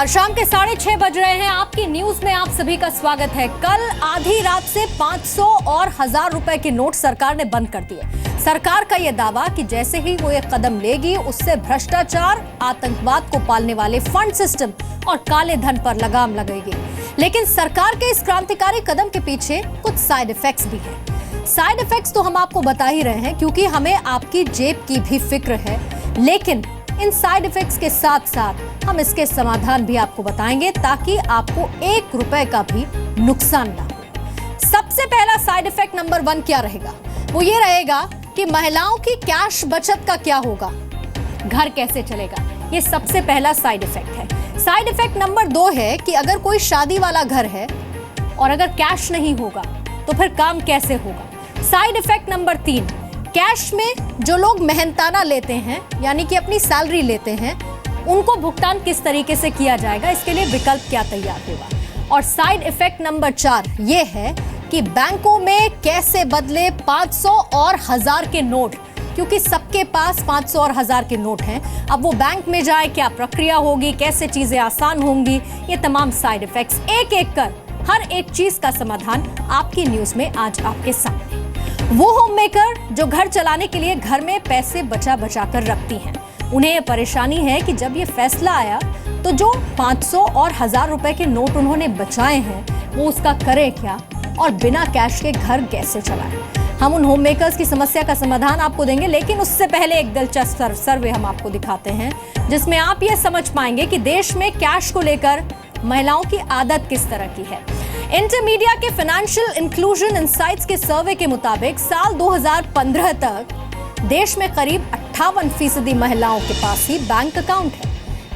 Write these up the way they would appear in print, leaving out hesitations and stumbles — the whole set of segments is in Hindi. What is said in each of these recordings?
नमस्कार, शाम के 6:30 बज रहे हैं। आपकी न्यूज में आप सभी का स्वागत है। कल आधी रात से 500 और 1000 रुपए के नोट सरकार ने बंद कर दिए। सरकार का यह दावा कि जैसे ही वो एक कदम लेगी उससे भ्रष्टाचार, आतंकवाद को पालने वाले फंड सिस्टम और काले धन पर लगाम लगेगी। लेकिन सरकार के इस क्रांतिकारी कदम के पीछे कुछ साइड इफेक्ट्स भी हैं। साइड इफेक्ट्स तो हम आपको बता ही रहे हैं क्योंकि हमें आपकी जेब की भी फिक्र है, लेकिन इन साइड इफेक्ट्स के साथ साथ हम इसके समाधान भी आपको बताएंगे ताकि आपको 1 रुपए का भी नुकसान ना हो। सबसे पहला साइड इफेक्ट नंबर 1 क्या रहेगा? वो ये रहेगा कि महिलाओं की कैश बचत का क्या होगा, घर कैसे चलेगा। ये सबसे पहला साइड इफेक्ट है। साइड इफेक्ट नंबर 2 है कि अगर कोई शादी वाला घर है और अगर कैश नहीं होगा तो फिर काम कैसे होगा। साइड इफेक्ट नंबर 3, कैश में जो लोग मेहनताना लेते हैं यानी कि अपनी सैलरी लेते हैं, उनको भुगतान किस तरीके से किया जाएगा, इसके लिए विकल्प क्या तैयार होगा। और साइड इफेक्ट नंबर 4 ये है कि बैंकों में कैसे बदले 500 और 1000 के नोट, क्योंकि सबके पास 500 और 1000 के नोट हैं। अब वो बैंक में जाए, क्या प्रक्रिया होगी, कैसे चीजें आसान होंगी, ये तमाम साइड इफेक्ट्स एक एक कर हर एक चीज का समाधान आपकी न्यूज में आज आपके सामने। वो होम मेकर जो घर चलाने के लिए घर में पैसे बचा बचा कर रखती हैं, उन्हें ये परेशानी है कि जब ये फैसला आया तो जो 500 और 1000 रुपए के नोट उन्होंने बचाए हैं वो उसका करें क्या और बिना कैश के घर कैसे चलाएं। हम उन होम मेकर्स की समस्या का समाधान आपको देंगे, लेकिन उससे पहले एक दिलचस्प सर्वे हम आपको दिखाते हैं जिसमें आप ये समझ पाएंगे कि देश में कैश को लेकर महिलाओं की आदत किस तरह की है। इंटरमीडिया के फाइनेंशियल इंक्लूजन इनसाइट्स के सर्वे के मुताबिक साल 2015 तक देश में करीब 58% महिलाओं के पास ही बैंक अकाउंट है,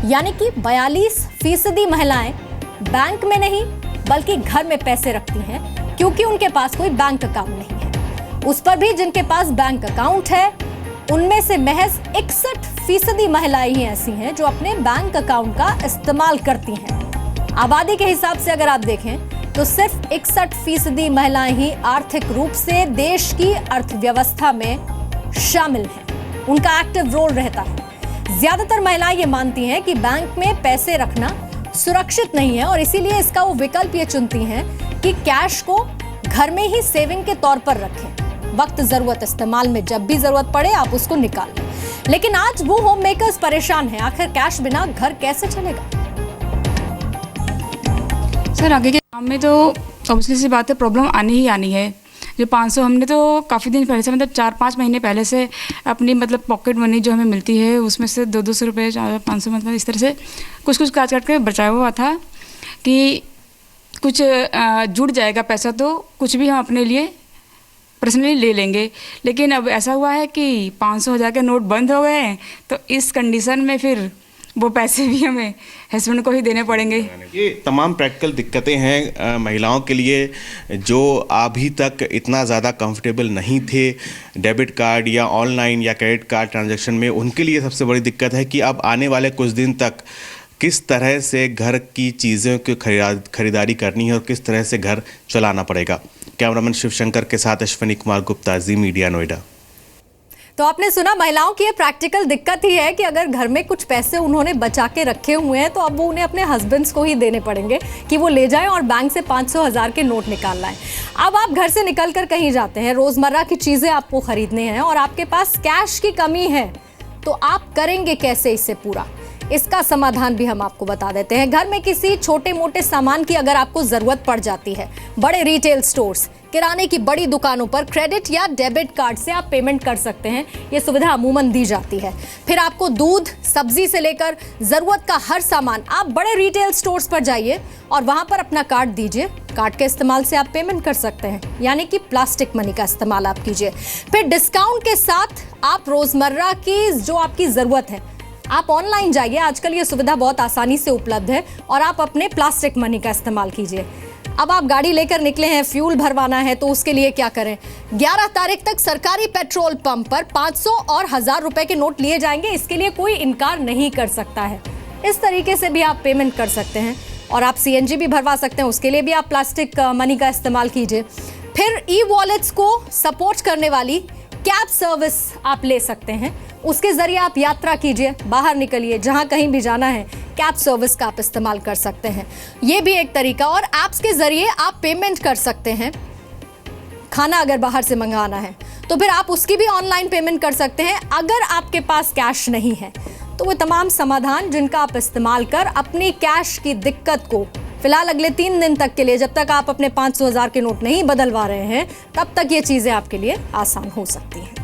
यानी कि 42% महिलाएं बैंक में नहीं बल्कि घर में पैसे रखती हैं क्योंकि उनके पास कोई बैंक अकाउंट नहीं है। उस पर भी जिनके पास बैंक अकाउंट है उनमें से महज 61% महिलाएं ही ऐसी हैं जो अपने बैंक अकाउंट का इस्तेमाल करती हैं। आबादी के हिसाब से अगर आप देखें तो सिर्फ 61% महिलाएं ही आर्थिक रूप से देश की अर्थव्यवस्था में शामिल हैं, उनका एक्टिव रोल रहता है। ज्यादातर महिलाएं ये मानती हैं कि बैंक में पैसे रखना सुरक्षित नहीं है और इसीलिए इसका वो विकल्प ये चुनती हैं कि कैश को घर में ही सेविंग के तौर पर रखें, वक्त जरूरत इस्तेमाल में जब भी जरूरत पड़े आप उसको निकाल लें। लेकिन आज वो होम मेकर्स परेशान हैं, आखिर कैश बिना घर कैसे चलेगा। सर आगे के काम में तो ऑब्वियसली सी बात है, प्रॉब्लम आनी ही आनी है। जो 500 हमने तो काफ़ी दिन पहले से, मतलब 4-5 महीने पहले से अपनी मतलब पॉकेट मनी जो हमें मिलती है उसमें से 200 रुपये 500 मतलब इस तरह से कुछ काट काट के बचाया हुआ था कि कुछ जुड़ जाएगा पैसा तो कुछ भी हम अपने लिए पर्सनली ले लेंगे। लेकिन अब ऐसा हुआ है कि 500-1000 के नोट बंद हो गए हैं, तो इस कंडीशन में फिर वो पैसे भी हमें हस्बैंड को ही देने पड़ेंगे। ये तमाम प्रैक्टिकल दिक्कतें हैं महिलाओं के लिए जो अभी तक इतना ज़्यादा कंफर्टेबल नहीं थे डेबिट कार्ड या ऑनलाइन या क्रेडिट कार्ड ट्रांजैक्शन में। उनके लिए सबसे बड़ी दिक्कत है कि अब आने वाले कुछ दिन तक किस तरह से घर की चीज़ों की खरीदारी करनी है और किस तरह से घर चलाना पड़ेगा। कैमरामैन शिवशंकर के साथ अश्विनी कुमार गुप्ता, जी मीडिया, नोएडा। तो आपने सुना, महिलाओं की ये प्रैक्टिकल दिक्कत ही है कि अगर घर में कुछ पैसे उन्होंने बचा के रखे हुए हैं तो अब वो उन्हें अपने हस्बैंड्स को ही देने पड़ेंगे कि वो ले जाएं और बैंक से 500-1000 के नोट निकाल लाएं। अब आप घर से निकल कर कहीं जाते हैं, रोजमर्रा की चीजें आपको खरीदने हैं और आपके पास कैश की कमी है, तो आप करेंगे कैसे इससे पूरा? इसका समाधान भी हम आपको बता देते हैं। घर में किसी छोटे मोटे सामान की अगर आपको जरूरत पड़ जाती है, बड़े रिटेल स्टोर्स, किराने की बड़ी दुकानों पर क्रेडिट या डेबिट कार्ड से आप पेमेंट कर सकते हैं। ये सुविधा अमूमन दी जाती है। फिर आपको दूध, सब्जी से लेकर जरूरत का हर सामान, आप बड़े रिटेल स्टोर्स पर जाइए और वहां पर अपना कार्ड दीजिए। कार्ड के इस्तेमाल से आप पेमेंट कर सकते हैं, यानी कि प्लास्टिक मनी का इस्तेमाल आप कीजिए। फिर डिस्काउंट के साथ आप रोजमर्रा की जो आपकी जरूरत है आप ऑनलाइन जाइए, आजकल ये सुविधा बहुत आसानी से उपलब्ध है, और आप अपने प्लास्टिक मनी का इस्तेमाल कीजिए। अब आप गाड़ी लेकर निकले हैं, फ्यूल भरवाना है, तो उसके लिए क्या करें? 11 तारीख तक सरकारी पेट्रोल पंप पर 500 और 1000 रुपए के नोट लिए जाएंगे, इसके लिए कोई इनकार नहीं कर सकता है। इस तरीके से भी आप पेमेंट कर सकते हैं और आप CNG भी भरवा सकते हैं, उसके लिए भी आप प्लास्टिक मनी का इस्तेमाल कीजिए। फिर ई वॉलेट्स को सपोर्ट करने वाली कैब सर्विस आप ले सकते हैं उसके जरिए आप यात्रा कीजिए, बाहर निकलिए, जहां कहीं भी जाना है कैब सर्विस का आप इस्तेमाल कर सकते हैं। ये भी एक तरीका। और ऐप्स के जरिए आप पेमेंट कर सकते हैं। खाना अगर बाहर से मंगाना है तो फिर आप उसकी भी ऑनलाइन पेमेंट कर सकते हैं। अगर आपके पास कैश नहीं है तो वो तमाम समाधान जिनका आप इस्तेमाल कर अपनी कैश की दिक्कत को फिलहाल अगले 3 दिन तक के लिए, जब तक आप अपने 500 1000 के नोट नहीं बदलवा रहे हैं, तब तक ये चीजें आपके लिए आसान हो सकती हैं।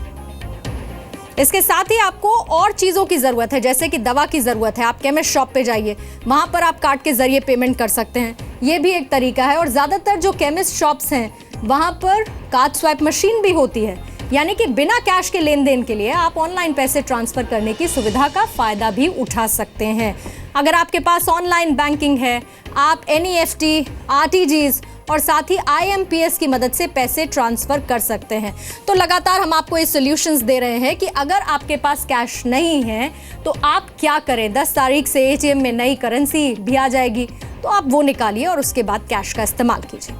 इसके साथ ही आपको और चीजों की जरूरत है, जैसे कि दवा की जरूरत है, आप केमिस्ट शॉप पे जाइए, वहां पर आप कार्ड के जरिए पेमेंट कर सकते हैं। ये भी एक तरीका है। और ज्यादातर जो केमिस्ट शॉप्स हैं वहां पर कार्ड स्वैप मशीन भी होती है, यानी कि बिना कैश के लेन देन के लिए आप ऑनलाइन पैसे ट्रांसफर करने की सुविधा का फायदा भी उठा सकते हैं। अगर आपके पास ऑनलाइन बैंकिंग है, आप NEFT, RTGS और साथ ही IMPS की मदद से पैसे ट्रांसफर कर सकते हैं। तो लगातार हम आपको ये सॉल्यूशंस दे रहे हैं कि अगर आपके पास कैश नहीं है तो आप क्या करें। 10 तारीख से ATM में नई करेंसी भी आ जाएगी, तो आप वो निकालिए और उसके बाद कैश का इस्तेमाल कीजिए।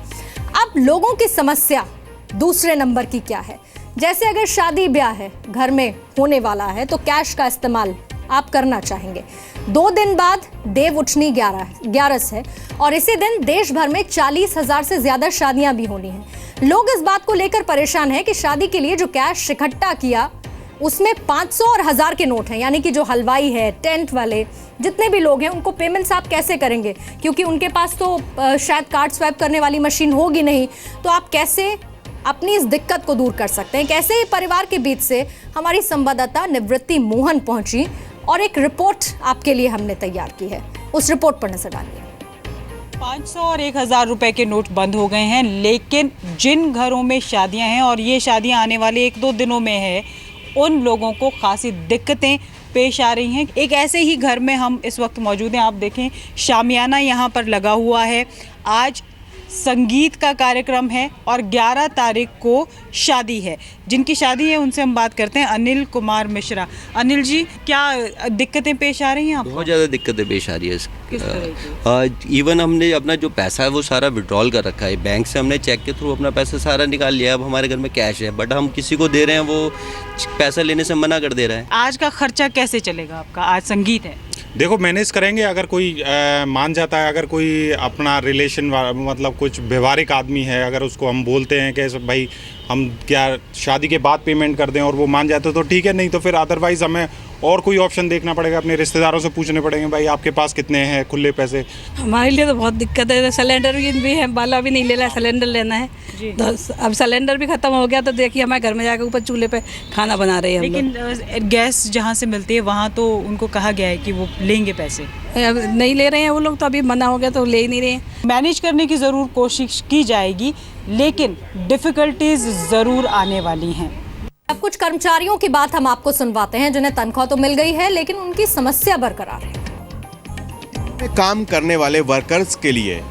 अब लोगों की समस्या दूसरे नंबर की क्या है? जैसे अगर शादी ब्याह है, घर में होने वाला है, तो कैश का इस्तेमाल आप करना चाहेंगे। 2 दिन बाद देव उठनी 11 है और इसी दिन देश भर में 40,000 से ज्यादा शादियां भी होनी हैं। लोग इस बात को लेकर परेशान हैं कि शादी के लिए जो कैश इकट्ठा किया उसमें 500 और 1000 के नोट हैं, यानी कि जो हलवाई है, टेंट वाले, जितने भी लोग हैं, उनको पेमेंट्स आप कैसे करेंगे, क्योंकि उनके पास तो शायद कार्ड स्वैप करने वाली मशीन होगी नहीं। तो आप कैसे अपनी इस दिक्कत को दूर कर सकते हैं? कैसे ही परिवार के बीच से हमारी संवाददाता निवृत्ति मोहन पहुंची और एक रिपोर्ट आपके लिए हमने तैयार की है। उस रिपोर्ट पर नजर डालिए। 500 और 1000 रुपए के नोट बंद हो गए हैं, लेकिन जिन घरों में शादियां हैं और ये शादियां आने वाले 1-2 दिनों में है, उन लोगों को खासी दिक्कतें पेश आ रही हैं। एक ऐसे ही घर में हम इस वक्त मौजूद हैं। आप देखें, शामियाना यहाँ पर लगा हुआ है। आज संगीत का कार्यक्रम है और 11 तारीख को शादी है। जिनकी शादी है उनसे हम बात करते हैं। अनिल कुमार मिश्रा। अनिल जी, क्या दिक्कतें पेश आ रही हैं आपको? बहुत ज़्यादा दिक्कतें पेश आ रही है। किस तरह की? इवन हमने अपना जो पैसा है वो सारा विड्रॉल कर रखा है बैंक से। हमने चेक के थ्रू अपना पैसा सारा निकाल लिया। अब हमारे घर में कैश है, बट हम किसी को दे रहे हैं, वो पैसा लेने से मना कर दे रहा है। आज का खर्चा कैसे चलेगा आपका? आज संगीत है, देखो मैनेज करेंगे। अगर कोई मान जाता है, अगर कोई अपना रिलेशन मतलब कुछ व्यवहारिक आदमी है, अगर उसको हम बोलते हैं कि भाई हम क्या शादी के बाद पेमेंट कर दें और वो मान जाते तो ठीक है, नहीं तो फिर अदरवाइज़ हमें और कोई ऑप्शन देखना पड़ेगा। अपने रिश्तेदारों से पूछने पड़ेंगे, भाई आपके पास कितने हैं खुले पैसे। हमारे लिए तो बहुत दिक्कत है। सिलेंडर भी है, बाला भी नहीं ले रहा है, सिलेंडर लेना है। तो अब सिलेंडर भी खत्म हो गया तो देखिए हमारे घर में जाकर ऊपर चूल्हे पे खाना बना रहे हैं। लेकिन गैस जहाँ से मिलती है वहाँ तो उनको कहा गया है कि वो लेंगे पैसे। अब नहीं ले रहे हैं वो लोग, तो अभी मना हो गया तो ले ही नहीं रहे हैं। मैनेज करने की ज़रूर कोशिश की जाएगी, लेकिन डिफ़िकल्टीज ज़रूर आने वाली हैं। अब कुछ कर्मचारियों की बात हम आपको सुनवाते हैं जिन्हें तनख्वाह तो मिल गई है, लेकिन उनकी समस्या बरकरार है। काम करने वाले वर्कर्स के लिए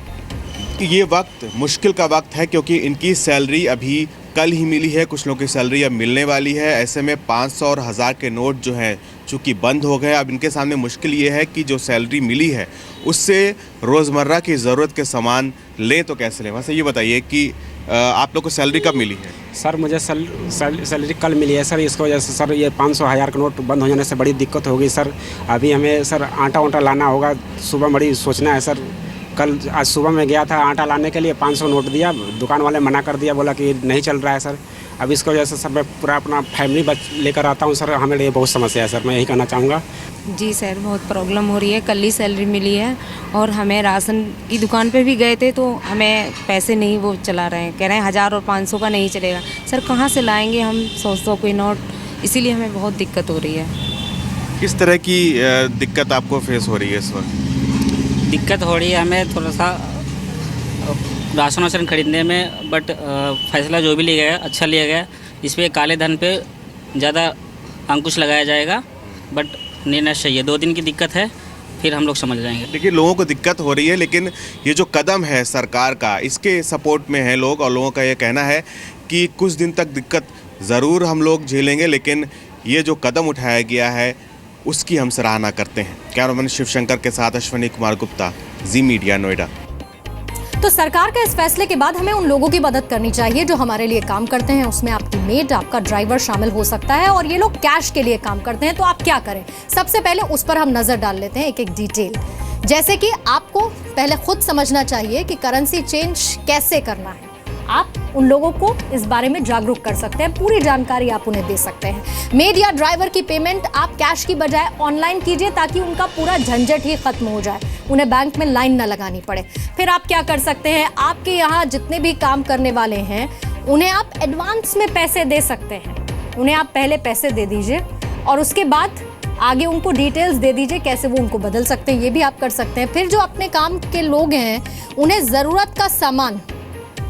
ये वक्त मुश्किल का वक्त है, क्योंकि इनकी सैलरी अभी कल ही मिली है। कुछ लोगों की सैलरी अब मिलने वाली है। ऐसे में 500 और 1000 के नोट जो हैं चूँकि बंद हो गए, अब इनके सामने मुश्किल ये है कि जो सैलरी मिली है उससे रोज़मर्रा की ज़रूरत के सामान लें तो कैसे लें। वैसे ये बताइए कि आप लोग को सैलरी कब मिली है? सर मुझे सैलरी कल मिली है सर। इसकी वजह से सर ये 500 1000 का नोट बंद हो जाने से बड़ी दिक्कत होगी सर। अभी हमें सर आटा वाटा लाना होगा। सुबह बड़ी सोचना है सर। आज सुबह मैं गया था आटा लाने के लिए, 500 नोट दिया, दुकान वाले मना कर दिया, बोला कि नहीं चल रहा है सर। अब इसकी वजह से सर मैं पूरा अपना फैमिली लेकर आता हूँ सर। हमें लिए बहुत समस्या है सर, मैं यही कहना चाहूँगा। जी सर, बहुत प्रॉब्लम हो रही है। कल ही सैलरी मिली है और हमें राशन की दुकान पे भी गए थे तो हमें पैसे नहीं वो चला रहे हैं, कह रहे हैं 1000 और 500 का नहीं चलेगा। सर कहाँ से लाएंगे हम 100 कोई नोट, इसीलिए हमें बहुत दिक्कत हो रही है। किस तरह की दिक्कत आपको फेस हो रही है इस वक्त? दिक्कत हो रही है हमें थोड़ा सा राशन वाशन खरीदने में, बट फैसला जो भी लिया गया अच्छा लिया गया। इस पर काले धन पे ज़्यादा अंकुश लगाया जाएगा, बट निर्णय सही है। 2 दिन की दिक्कत है, फिर हम लोग समझ जाएंगे। देखिए, लोगों को दिक्कत हो रही है, लेकिन ये जो कदम है सरकार का, इसके सपोर्ट में है लोग, और लोगों का ये कहना है कि कुछ दिन तक दिक्कत ज़रूर हम लोग झेलेंगे, लेकिन ये जो कदम उठाया गया है उसकी हम सराहना करते हैं। कैमरामैन शिवशंकर के साथ अश्विनी कुमार गुप्ता, जी मीडिया, नोएडा। तो सरकार के इस फैसले के बाद हमें उन लोगों की मदद करनी चाहिए जो हमारे लिए काम करते हैं। उसमें आपकी मेड, आपका ड्राइवर शामिल हो सकता है और ये लोग कैश के लिए काम करते हैं। तो आप क्या करें, सबसे पहले उस पर हम नजर डाल लेते हैं एक एक डिटेल। जैसे कि आपको पहले खुद समझना चाहिए कि करेंसी चेंज कैसे करना है। आप उन लोगों को इस बारे में जागरूक कर सकते हैं, पूरी जानकारी आप उन्हें दे सकते हैं। मेड या ड्राइवर की पेमेंट आप कैश की बजाय ऑनलाइन कीजिए ताकि उनका पूरा झंझट ही खत्म हो जाए, उन्हें बैंक में लाइन न लगानी पड़े। फिर आप क्या कर सकते हैं, आपके यहाँ जितने भी काम करने वाले हैं उन्हें आप एडवांस में पैसे दे सकते हैं। उन्हें आप पहले पैसे दे दीजिए और उसके बाद आगे उनको डिटेल्स दे दीजिए कैसे वो उनको बदल सकते हैं, ये भी आप कर सकते हैं। फिर जो अपने काम के लोग हैं उन्हें ज़रूरत का सामान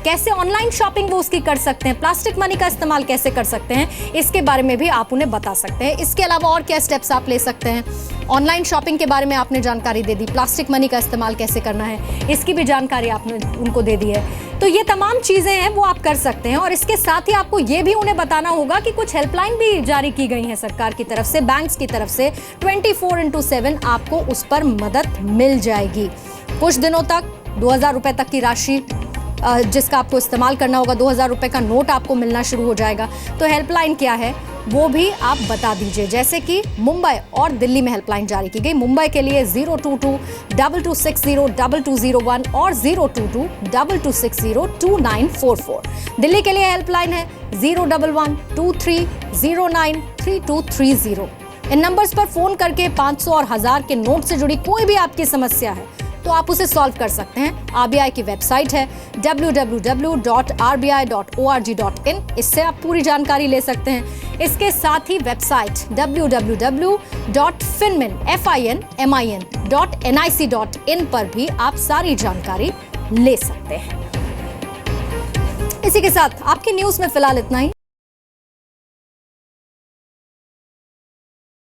कैसे ऑनलाइन शॉपिंग वो उसकी कर सकते हैं, प्लास्टिक मनी का इस्तेमाल कैसे कर सकते हैं, इसके बारे में भी आप उन्हें बता सकते हैं। इसके अलावा और क्या स्टेप्स आप ले सकते हैं, ऑनलाइन शॉपिंग के बारे में आपने जानकारी दे दी, प्लास्टिक मनी का इस्तेमाल कैसे करना है इसकी भी जानकारी आपने उनको दे दी है। तो ये तमाम चीज़ें हैं वो आप कर सकते हैं और इसके साथ ही आपको ये भी उन्हें बताना होगा कि कुछ हेल्पलाइन भी जारी की गई हैं सरकार की तरफ से, बैंक्स की तरफ से। 24/7 आपको उस पर मदद मिल जाएगी। कुछ दिनों तक 2000 रुपये तक की राशि जिसका आपको इस्तेमाल करना होगा, 2000 रुपये का नोट आपको मिलना शुरू हो जाएगा। तो हेल्पलाइन क्या है वो भी आप बता दीजिए। जैसे कि मुंबई और दिल्ली में हेल्पलाइन जारी की गई। मुंबई के लिए 022-2260-2201 और 022-2260-2944। दिल्ली के लिए हेल्पलाइन है 011-2309-3230। इन नंबर्स पर फोन करके 500 और 1000 के नोट से जुड़ी कोई भी आपकी समस्या है तो आप उसे सॉल्व कर सकते हैं। आरबीआई की वेबसाइट है www.rbi.org.in, इससे आप पूरी जानकारी ले सकते हैं। इसके साथ ही वेबसाइट www.finmin.nic.in पर भी आप सारी जानकारी ले सकते हैं। इसी के साथ आपकी न्यूज में फिलहाल इतना ही।